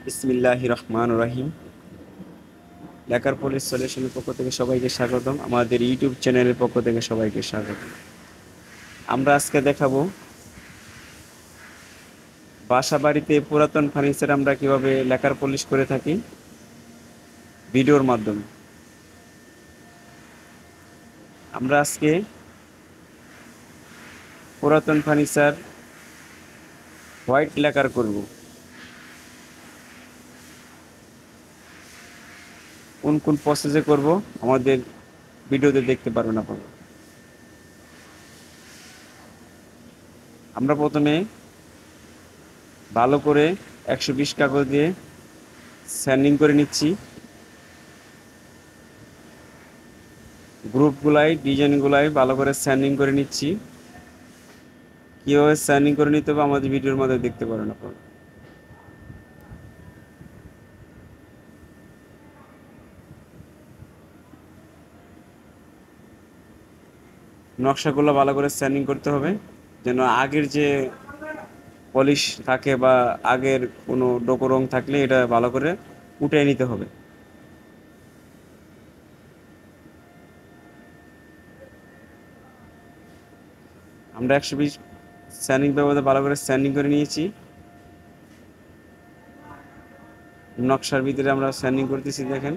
বিসমিল্লাহির রহমানির রহিম। Lacquer polish সলিউশনের পক্ষ থেকে সবাইকে স্বাগতম। আমাদের ইউটিউব চ্যানেলের পক্ষ থেকে সবাইকে স্বাগত। আমরা আজকে দেখাবো বাসা বাড়িতে পুরাতন ফার্নিচার আমরা কিভাবে লেকার পলিশ করে থাকি ভিডিওর মাধ্যমে। আমরা আজকে পুরাতন ফার্নিচার হোয়াইট লেকার করব। কোন কোন প্রসেসে করব আমাদের ভিডিওতে দেখতে পারবেন আপনারা। আমরা প্রথমে ভালো করে 120 কাগজ দিয়ে স্যান্ডিং করে নিচ্ছি। গ্রুপগুলাই ডিজাইনগুলাই ভালো করে স্যান্ডিং করে নিচ্ছি। কীভাবে স্যান্ডিং করে নিতে হবে আমাদের ভিডিওর মধ্যে দেখতে পারেন আপনারা। নকশাগুলো ভালো করে স্যান্ডিং করতে হবে, যেন আগের যে পলিশ থাকে বা আগের কোনো ডোকো রং থাকলে এটা ভালো করে উঠিয়ে নিতে হবে। আমরা 120 স্যান্ডিং ব্যবহার ভালো করে স্যান্ডিং করে নিয়েছি। নকশার ভিতরে আমরা স্যান্ডিং করতেছি, দেখেন।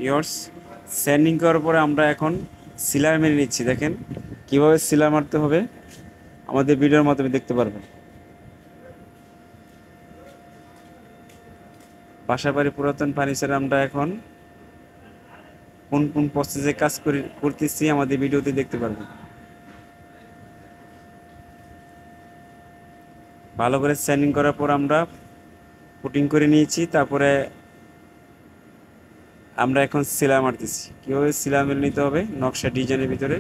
ভিউয়ার্স, স্যান্ডিং করার পরে আমরা এখন সিলাই মেরে নিচ্ছি। দেখেন কিভাবে সিলাই মারতে হবে আমাদের ভিডিওর মাধ্যমে দেখতে পারবেন। বাসাবাড়ি পুরাতন ফার্নিচার আমরা এখন কোন কোন প্রসেসে কাজ করতেছি আমাদের ভিডিওতে দেখতে পারবেন। ভালো করে স্যান্ডিং করার পর আমরা পুটিং করে নিয়েছি। তারপরে আমরা এখন সেলাই মারতেছি। কীভাবে সেলাই মেরে নিতে হবে নকশা ডিজাইনের ভিতরে।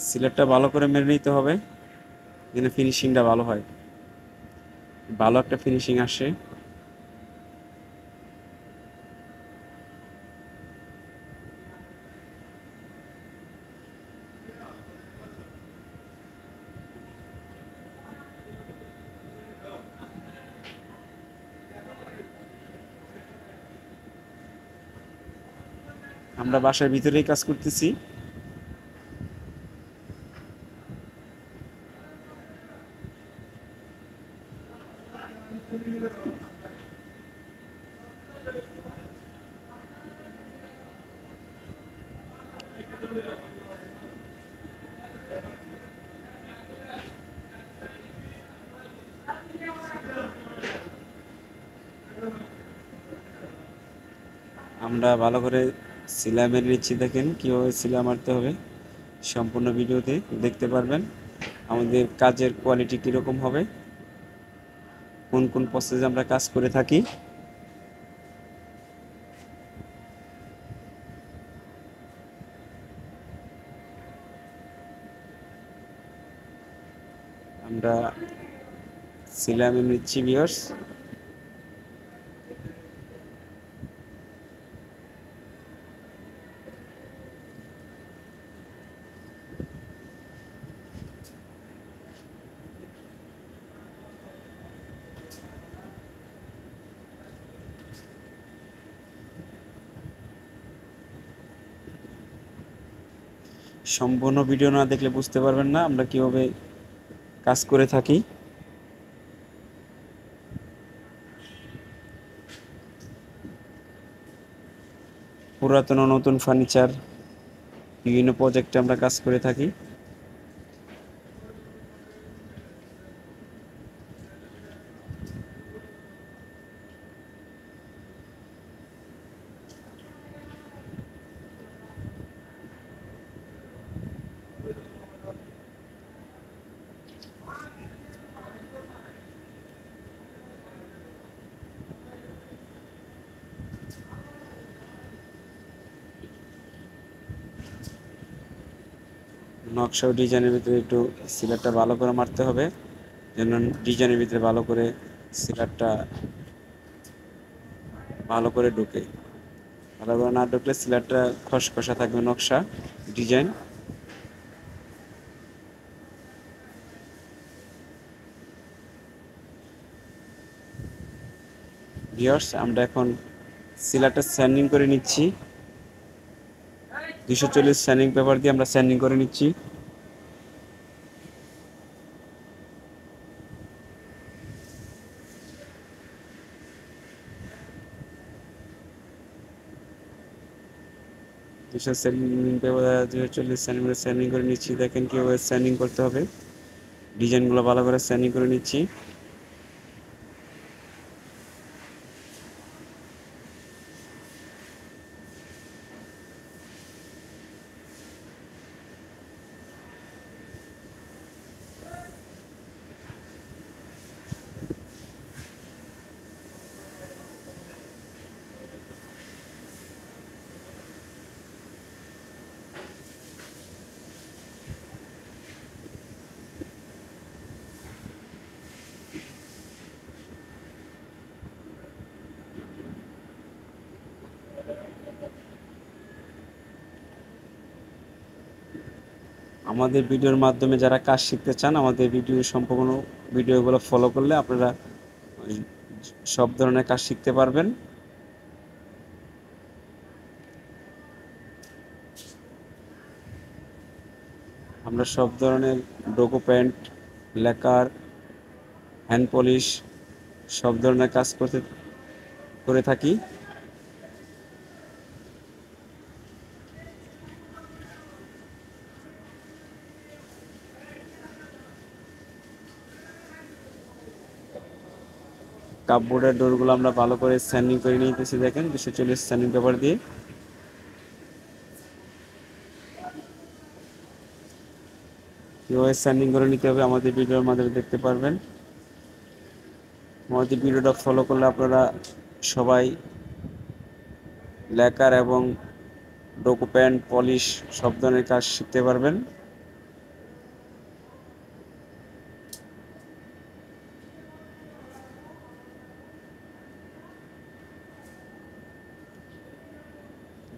সিলাইটা ভালো করে মেরে নিতে হবে যেন ফিনিশিংটা ভালো হয়, ভালো একটা ফিনিশিং আসে। আমরা বাসার ভিতরেই কাজ করতেছি। আমরা ভালো করে সেলাই মেরে নিচ্ছি। দেখেন কীভাবে সেলাই মারতে হবে সম্পূর্ণ ভিডিওতে দেখতে পারবেন। আমাদের কাজের কোয়ালিটি কীরকম হবে, কোন কোন প্রসেসে আমরা কাজ করে থাকি। আমরা সেলাই মেরে নিচ্ছি ভিউয়ার্স। সম্পূর্ণ ভিডিও না দেখলে বুঝতে পারবেন না আমরা কিভাবে কাজ করে থাকি। পুরাতন ও নতুন ফার্নিচার বিভিন্ন প্রজেক্টে আমরা কাজ করে থাকি। নকশা ও ডিজাইনের ভিতরে একটু সিলারটা ভালো করে মারতে হবে, যেন ডিজাইনের ভিতরে ভালো করে সিলারটা ভালো করে ঢুকে। ভালো করে না ঢুকলে সিলারটা খসখসা থাকবে, নকশা ডিজাইন। ভিউয়ার্স, আমরা এখন সিলারটা স্যান্ডিং করে নিচ্ছি। 240 স্যান্ডিং পেপার দিয়ে আমরা স্যান্ডিং করে নিচ্ছি। স্যান্ডিং পেপার 240 সেন্টিমিটার স্যান্ডিং করে নিচ্ছি। দেখেন কীভাবে স্যান্ডিং করতে হবে, ডিজাইনগুলো ভালো করে স্যান্ডিং করে নিচ্ছি। আমাদের ভিডিওর মাধ্যমে যারা কাজ শিখতে চান, আমাদের ভিডিও সম্পূর্ণ ভিডিওগুলো ফলো করলে আপনারা সব ধরনের কাজ শিখতে পারবেন। আমরা সব ধরনের ডোকো প্যান্ট, লেকার, হ্যান্ড পলিশ সব ধরনের কাজ করে থাকি। কাপবোর্ডের ডোরগুলো আমরা ভালো করে স্যান্ডিং করে নিতেছি। দেখেন 240 স্যান্ডিং পেপার দিয়ে। কীভাবে স্যান্ডিং করে নিতে হবে আমাদের ভিডিওর মাধ্যমে দেখতে পারবেন। আমাদের ভিডিওটা ফলো করলে আপনারা সবাই লেকার এবং ডোকো প্যান্ট, পলিশ সব ধরনের কাজ শিখতে পারবেন।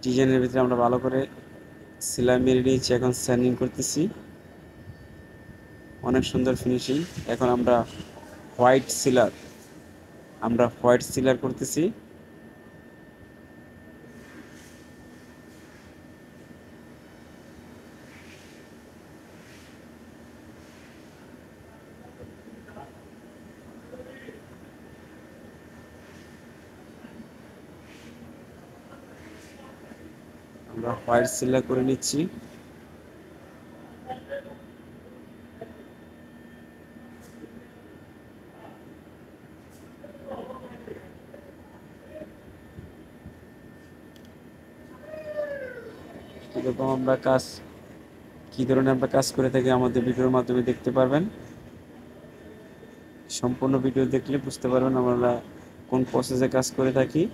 ডিজাইনের ভিতরে আমরা ভালো করে সেলাই মেরে নিয়েছি, এখন স্যান্ডিং করতেছি। অনেক সুন্দর ফিনিশিং। এখন আমরা হোয়াইট সিলার করতেছি। আমরা হোয়াইট সিলার করে নিচ্ছি। এরকম আমরা কি ধরনের আমরা কাজ করে থাকি আমাদের ভিডিওর মাধ্যমে দেখতে পারবেন। সম্পূর্ণ ভিডিও দেখলে বুঝতে পারবেন আমরা কোন প্রসেসে কাজ করে থাকি।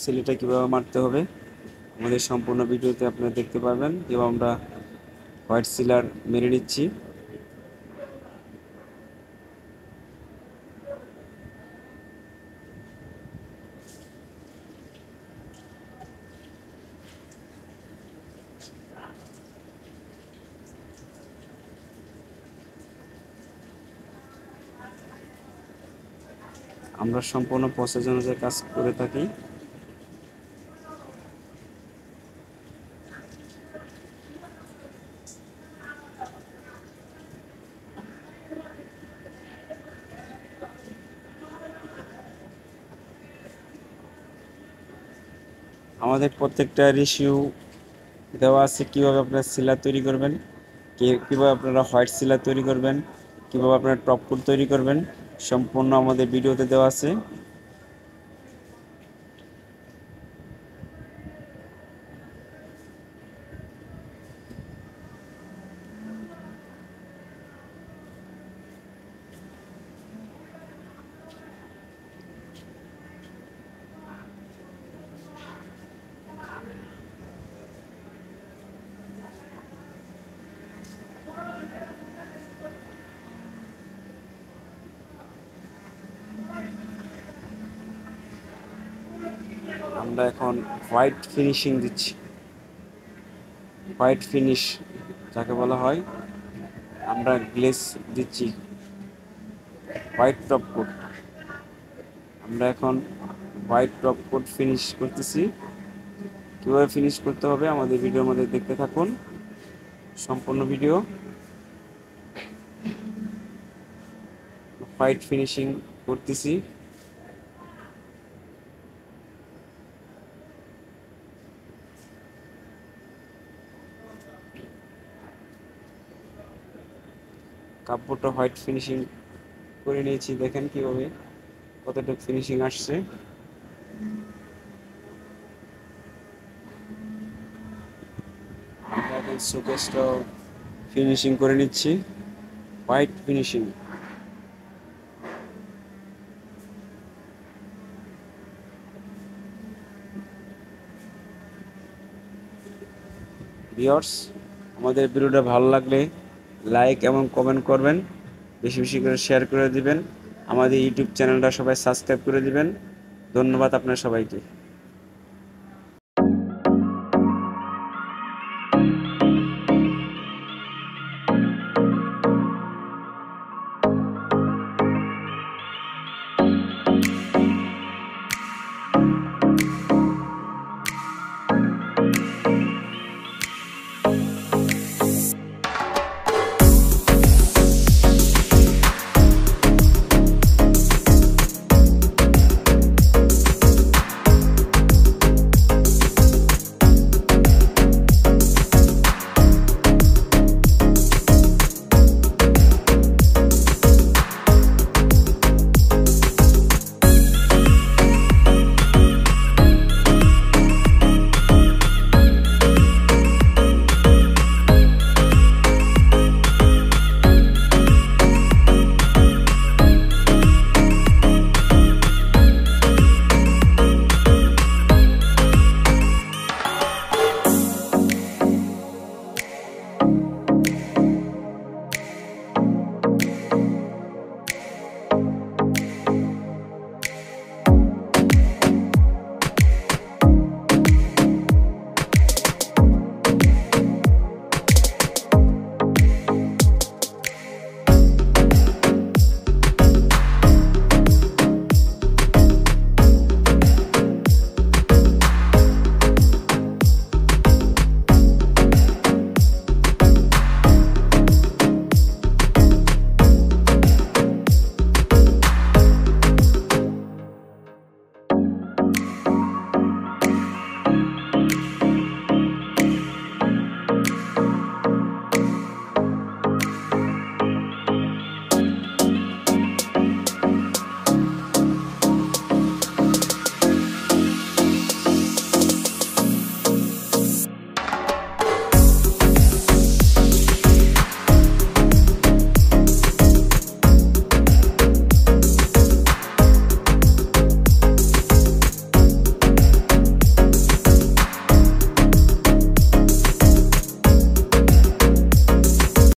সিলাইটা কীভাবে মারতে হবে আমাদের সম্পূর্ণ ভিডিওতে আপনারা দেখতে পারবেন। এবং আমরা হোয়াইট সিলার মেরে নিচ্ছি। আমরা সম্পূর্ণ প্রসেস অনুযায়ী কাজ করে থাকি। আমাদের প্রত্যেকটা রিসিউ দেওয়া আছে কিভাবে আপনারা সিলার তৈরি করবেন, কিভাবে আপনারা হোয়াইট সিলার তৈরি করবেন, কিভাবে আপনারা টপ কোট তৈরি করবেন, সম্পূর্ণ আমাদের ভিডিওতে দেওয়া আছে। আমরা এখন হোয়াইট ফিনিশিং দিচ্ছি। হোয়াইট ফিনিশ যাকে বলা হয়, আমরা গ্লেজ দিচ্ছি, হোয়াইট টপ কোট। আমরা এখন হোয়াইট টপ কোট ফিনিশ করতেছি। কীভাবে ফিনিশ করতে হবে আমাদের ভিডিওর মধ্যে দেখতে থাকুন সম্পূর্ণ ভিডিও। হোয়াইট ফিনিশিং করতেছি। কাপড়টা হোয়াইট ফিনিশিং করে নিয়েছি, দেখেন কিভাবে কতটুকু ফিনিশিং আসছে। আমরা এখন শোকেসটা ফিনিশিং করে নিচ্ছি, হোয়াইট ফিনিশিং। ভিউয়ার্স, আমাদের ভিডিওটা ভালো লাগলে লাইক এবং কমেন্ট করবেন, বেশি বেশি করে শেয়ার করে দিবেন, আমাদের ইউটিউব চ্যানেলটা সবাই সাবস্ক্রাইব করে দিবেন। ধন্যবাদ আপনার সবাইকে।